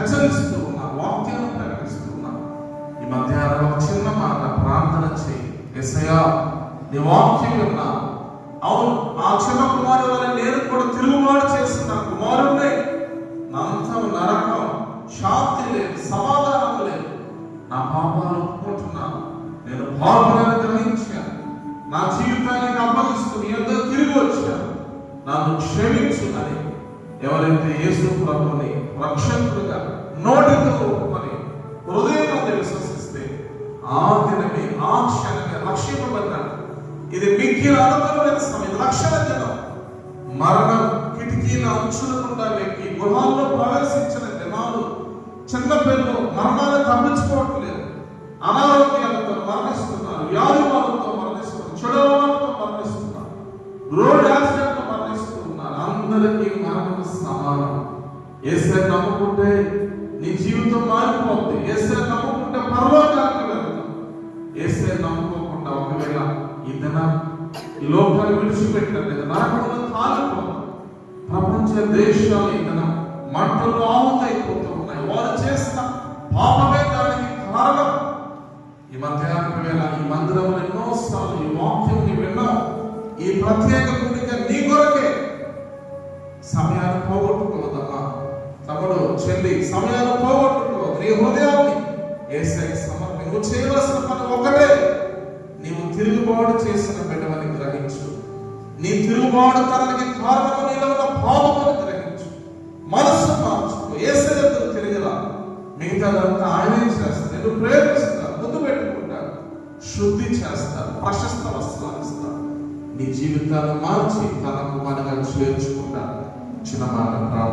హెచ్చరిస్తూ ఉన్నా, వాక్యాన్ని ప్రకటిస్తూ ఉన్నా. ఈ మధ్యాహ్నం ఒక చిన్న మాట ప్రార్థన చేయి. యేసయ్యా, నీ వాక్యం విన్నా, అవును ఆ చిన్న కుమారుడు వల్ల నేను కూడా తిరుగుబాటు చేస్తున్న కుమారుడినే, నా అంతం నరకం, శాంతి లేదు, సమాధానం లేదు, నా పాపాలు ఒప్పుకుంటున్నాను, నేను పాపలను గ్రహించాను, నా జీవితానికి అప్పగిస్తూ నీ వద్దకు తిరిగి వచ్చాను, నన్ను క్షమించు అని ఎవరైతే యేసు ప్రభువుని రక్షకుడుగా నోటితో ఒప్పుకొని హృదయంలో విశ్వసిస్తే ఆ దినమే, ఆ క్షణమే రక్షింపబడ్డాడు. ఇది మిక్కిలి అనుకూలమైన సమయం, రక్షణ దినం. మరణం కిటికీల అంచుల గుండా వెక్కి గృహాల్లో ప్రవేశించిన దినాలు. చిన్న పిల్లలు మరణాన్ని తప్పించుకోవట్లేదు, అనారోగ్యాలతో మరణిస్తున్నారు, వ్యాధి బాధలతో మరణిస్తున్నారు, చెడులతో మరణిస్తున్నారు, రోడ్ యాక్సిడెంట్ మరణిస్తున్నారు. అందరికీ మరణం సమానం. యేసయ్య నమ్ముకుంటే నీ జీవితం మారిపోతుంది. యేసయ్య నమ్ముకుంటే పరలోకానికి వెళ్తాం. యేసయ్య నమ్ముకోకుండా ఒకవేళ ఈ లోకాన్ని విడిచిపెట్టినట్లయితే నరకంలో కాలిపోతాం. ప్రపంచ దేశాలు ఈ దినం మంటలు ఆహుతైపోతూ ఉన్నాయి. వారు చేసిన పాపమే దానికి కారణం. ఈ మధ్యాహ్నం వేళ ఈ మందిరంలో ఎన్నోసార్లు ఈ వాక్యం నీ విన్నావు. ఈ ప్రత్యేక కూడిక నీ కొరకే. సమయాన్ని పోగొట్టుకోవద్దమ్మా తమ్ముడు, చెల్లి, సమయాన్ని పోగొట్టుకోవద్దు. నీ హృదయాన్ని యేసయ్యకి సమర్పణ. నువ్వు చేయవలసిన పని ఒకటే, నీవు తిరుగుబాటు చేసిన బిడ్డవని గ్రహించు. నీ తిరుగుబాటు తనకి కారణము నీలో ఉన్న పాపమని గ్రహించు. మనసు మార్చుకో, యేసయ్యకు తిరిగిరా. మిగతాదంతా ఆయనే చేస్తాడు. నిన్ను ప్రేమిస్తాడు, ముందు పెట్టుకుంటాడు, శుద్ధి చేస్తాడు, ప్రశస్త వస్త్రాలు ఇస్తాడు, నీ జీవితాన్ని మార్చి తన కుమారుగా చేర్చుకుంటాడు. చిన్న మాట ప్రార్థన.